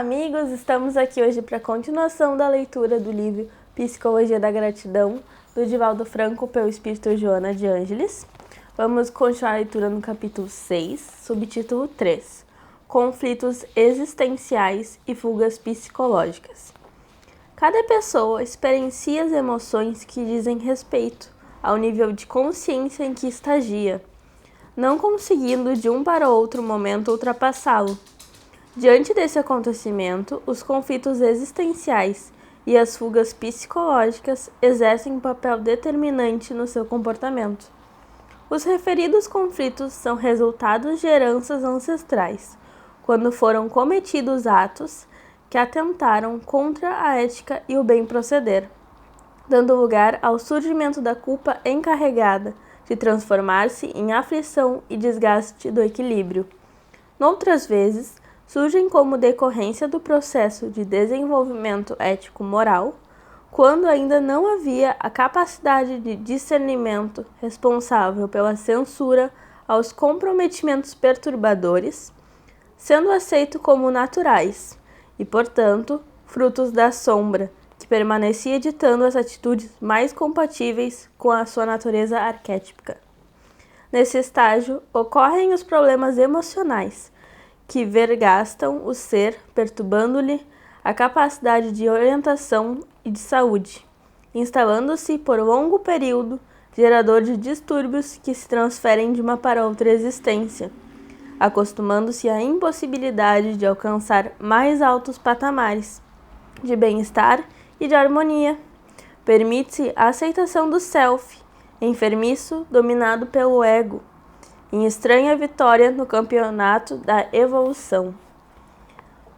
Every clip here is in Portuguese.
amigos! Estamos aqui hoje para a continuação da leitura do livro Psicologia da Gratidão, do Divaldo Franco, pelo Espírito Joana de Ângeles. Vamos continuar a leitura no capítulo 6, subtítulo 3, Conflitos existenciais e fugas psicológicas. Cada pessoa experiencia as emoções que dizem respeito ao nível de consciência em que estagia, não conseguindo de um para outro momento ultrapassá-lo. Diante desse acontecimento, os conflitos existenciais e as fugas psicológicas exercem um papel determinante no seu comportamento. Os referidos conflitos são resultados de heranças ancestrais, quando foram cometidos atos que atentaram contra a ética e o bem proceder, dando lugar ao surgimento da culpa encarregada de transformar-se em aflição e desgaste do equilíbrio. Noutras vezes, surgem como decorrência do processo de desenvolvimento ético-moral, quando ainda não havia a capacidade de discernimento responsável pela censura aos comprometimentos perturbadores, sendo aceito como naturais e, portanto, frutos da sombra, que permanecia ditando as atitudes mais compatíveis com a sua natureza arquétipica. Nesse estágio, ocorrem os problemas emocionais, que vergastam o ser, perturbando-lhe a capacidade de orientação e de saúde, instalando-se por longo período, gerador de distúrbios que se transferem de uma para outra existência, acostumando-se à impossibilidade de alcançar mais altos patamares de bem-estar e de harmonia. Permite-se a aceitação do self, enfermiço, dominado pelo ego, em estranha vitória no campeonato da evolução.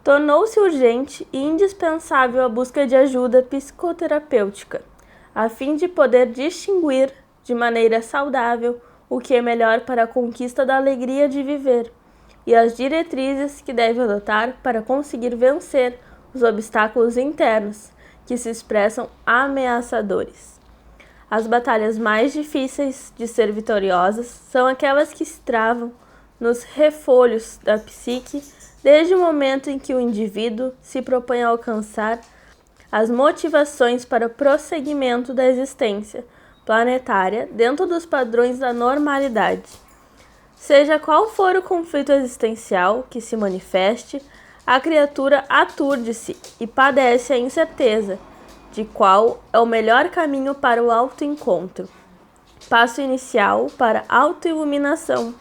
Tornou-se urgente e indispensável a busca de ajuda psicoterapêutica, a fim de poder distinguir de maneira saudável o que é melhor para a conquista da alegria de viver e as diretrizes que deve adotar para conseguir vencer os obstáculos internos que se expressam ameaçadores. As batalhas mais difíceis de ser vitoriosas são aquelas que se travam nos refolhos da psique desde o momento em que o indivíduo se propõe a alcançar as motivações para o prosseguimento da existência planetária dentro dos padrões da normalidade. Seja qual for o conflito existencial que se manifeste, a criatura aturde-se e padece a incerteza de qual é o melhor caminho para o autoencontro. Passo inicial para a autoiluminação.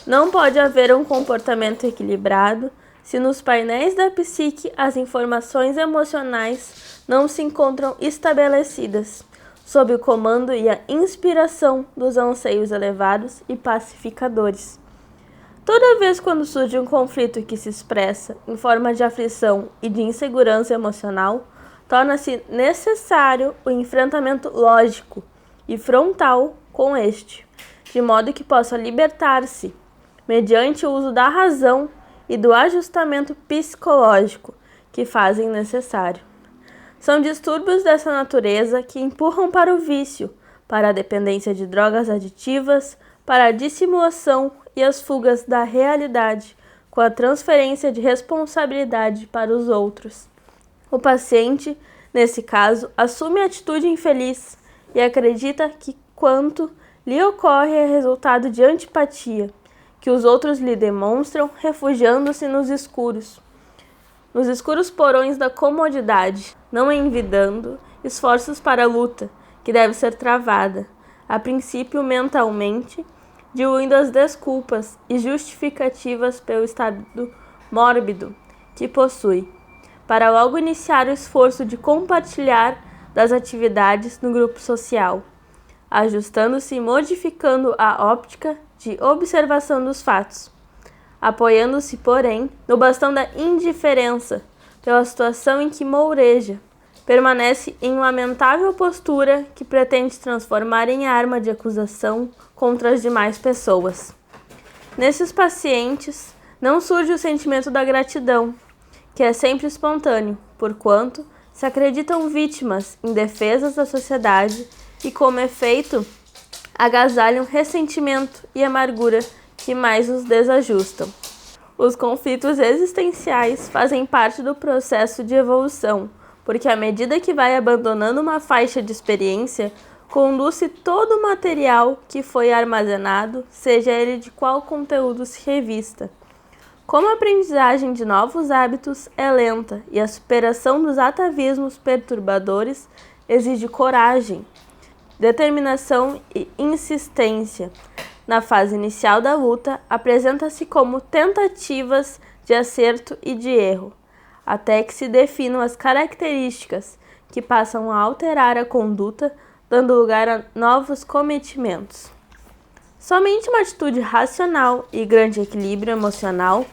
Não pode haver um comportamento equilibrado se nos painéis da psique as informações emocionais não se encontram estabelecidas, sob o comando e a inspiração dos anseios elevados e pacificadores. Toda vez quando surge um conflito que se expressa em forma de aflição e de insegurança emocional, torna-se necessário o enfrentamento lógico e frontal com este, de modo que possa libertar-se, mediante o uso da razão e do ajustamento psicológico que fazem necessário. São distúrbios dessa natureza que empurram para o vício, para a dependência de drogas aditivas, para a dissimulação e as fugas da realidade, com a transferência de responsabilidade para os outros. O paciente, nesse caso, assume a atitude infeliz e acredita que quanto lhe ocorre é resultado de antipatia, que os outros lhe demonstram refugiando-se nos escuros porões da comodidade, não envidando esforços para a luta, que deve ser travada, a princípio mentalmente, diluindo as desculpas e justificativas pelo estado mórbido que possui, para logo iniciar o esforço de compartilhar das atividades no grupo social, ajustando-se e modificando a óptica de observação dos fatos, apoiando-se, porém, no bastão da indiferença pela situação em que moureja, permanece em lamentável postura que pretende transformar em arma de acusação contra as demais pessoas. Nesses pacientes, não surge o sentimento da gratidão, que é sempre espontâneo, porquanto se acreditam vítimas indefesas da sociedade e, como efeito, agasalham ressentimento e amargura que mais os desajustam. Os conflitos existenciais fazem parte do processo de evolução, porque à medida que vai abandonando uma faixa de experiência, conduz-se todo o material que foi armazenado, seja ele de qual conteúdo se revista. Como a aprendizagem de novos hábitos é lenta e a superação dos atavismos perturbadores exige coragem, determinação e insistência. Na fase inicial da luta, apresenta-se como tentativas de acerto e de erro, até que se definam as características que passam a alterar a conduta, dando lugar a novos cometimentos. Somente uma atitude racional e grande equilíbrio emocional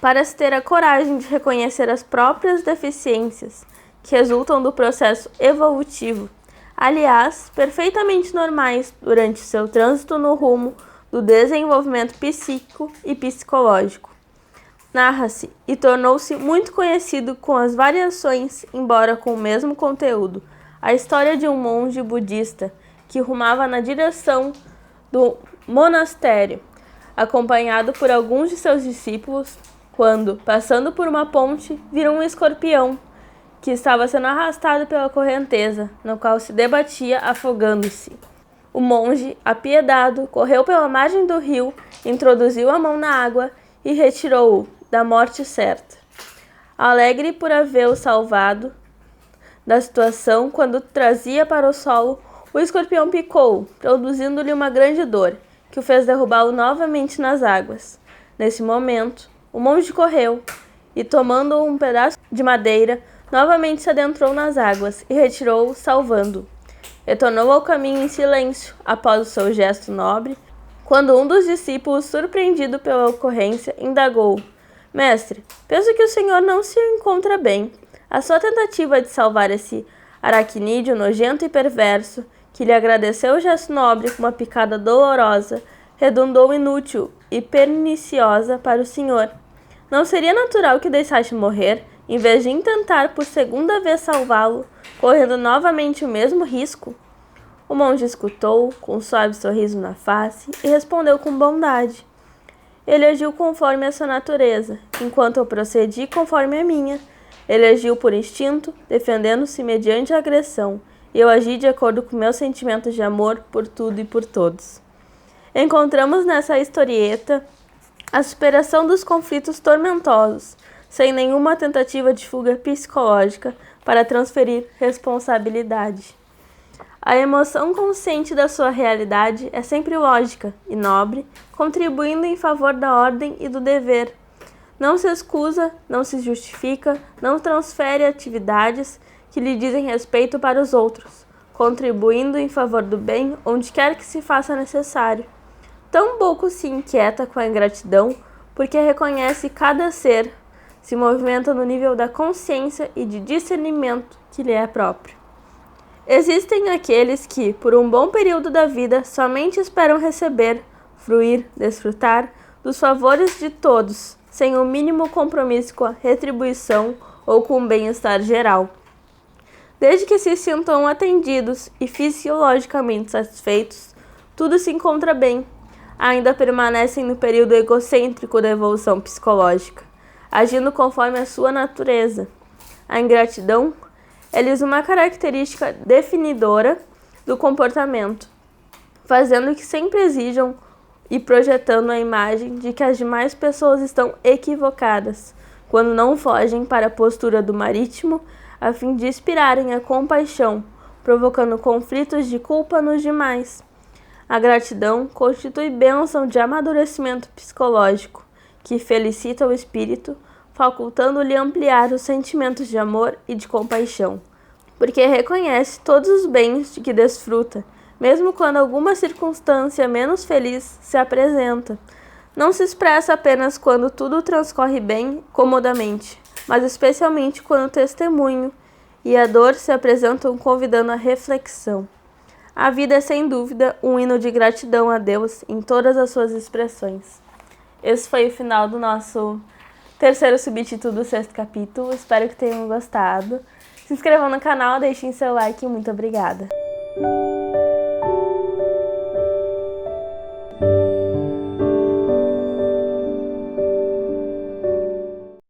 para se ter a coragem de reconhecer as próprias deficiências que resultam do processo evolutivo, aliás, perfeitamente normais durante seu trânsito no rumo do desenvolvimento psíquico e psicológico. Narra-se e tornou-se muito conhecido com as variações, embora com o mesmo conteúdo, a história de um monge budista que rumava na direção do monastério, acompanhado por alguns de seus discípulos, quando, passando por uma ponte, viram um escorpião que estava sendo arrastado pela correnteza, no qual se debatia afogando-se. O monge, apiedado, correu pela margem do rio, introduziu a mão na água e retirou-o da morte certa. Alegre por havê-lo salvado da situação, quando trazia para o solo, o escorpião picou, produzindo-lhe uma grande dor, que o fez derrubá-lo novamente nas águas. Nesse momento, o monge correu e, tomando um pedaço de madeira, novamente se adentrou nas águas e retirou-o, salvando-o. Retornou ao caminho em silêncio após o seu gesto nobre, quando um dos discípulos, surpreendido pela ocorrência, indagou: Mestre, penso que o senhor não se encontra bem. A sua tentativa de salvar esse aracnídeo nojento e perverso, que lhe agradeceu o gesto nobre com uma picada dolorosa, redundou inútil e perniciosa para o senhor. Não seria natural que deixasse morrer, em vez de intentar por segunda vez salvá-lo, correndo novamente o mesmo risco? O monge escutou, com um suave sorriso na face, e respondeu com bondade. Ele agiu conforme a sua natureza, enquanto eu procedi conforme a minha. Ele agiu por instinto, defendendo-se mediante a agressão, e eu agi de acordo com meus sentimentos de amor por tudo e por todos. Encontramos nessa historieta a superação dos conflitos tormentosos, sem nenhuma tentativa de fuga psicológica para transferir responsabilidade. A emoção consciente da sua realidade é sempre lógica e nobre, contribuindo em favor da ordem e do dever. Não se excusa, não se justifica, não transfere atividades que lhe dizem respeito para os outros, contribuindo em favor do bem onde quer que se faça necessário. Tampouco se inquieta com a ingratidão, porque reconhece cada ser, se movimenta no nível da consciência e de discernimento que lhe é próprio. Existem aqueles que, por um bom período da vida, somente esperam receber, fruir, desfrutar dos favores de todos, sem o mínimo compromisso com a retribuição ou com o bem-estar geral. Desde que se sintam atendidos e fisiologicamente satisfeitos, tudo se encontra bem. Ainda permanecem no período egocêntrico da evolução psicológica, agindo conforme a sua natureza. A ingratidão é-lhes uma característica definidora do comportamento, fazendo que sempre exijam e projetando a imagem de que as demais pessoas estão equivocadas, quando não fogem para a postura do marítimo, a fim de inspirarem a compaixão, provocando conflitos de culpa nos demais. A gratidão constitui bênção de amadurecimento psicológico, que felicita o espírito, facultando-lhe ampliar os sentimentos de amor e de compaixão, porque reconhece todos os bens de que desfruta, mesmo quando alguma circunstância menos feliz se apresenta. Não se expressa apenas quando tudo transcorre bem, comodamente, mas especialmente quando o testemunho e a dor se apresentam convidando a reflexão. A vida é sem dúvida um hino de gratidão a Deus em todas as suas expressões. Esse foi o final do nosso terceiro subtítulo do 6º capítulo. Espero que tenham gostado. Se inscrevam no canal, deixem seu like e muito obrigada.